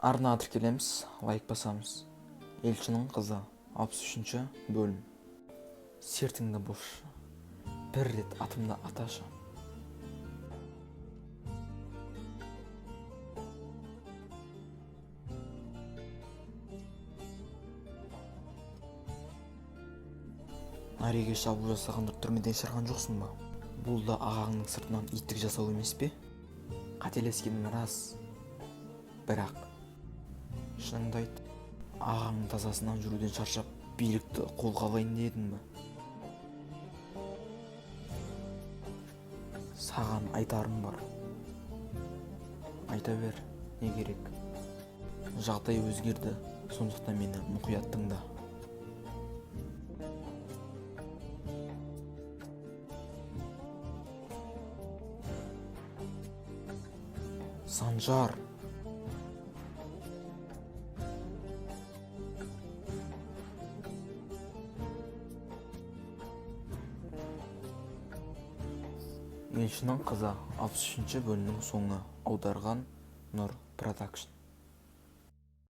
Арна тіркелеміз, лайк басамыз. Елшінің қызы 63-ші бөлім. Сертіңді бошы, бір рет атымды аташы. Нареге шабуыл жасағандар түрмеден шығарған жоқсың ба? Бұл да ағаңның сыртынан иттік жасау емес пе? Қателескенің рас. Бірақ шыныңды айт, ағаңның тазасынан жүруден шаршап, билікті қолға алайын дедің бе? Саған айтарым бар. Айта бер, не керек? Жағдай өзгерді, сондықтан мені мұқият тыңда. Санжар. Елшінің қызы 63-ші бөлімнің соңы. Аударған Нұр Продакшн.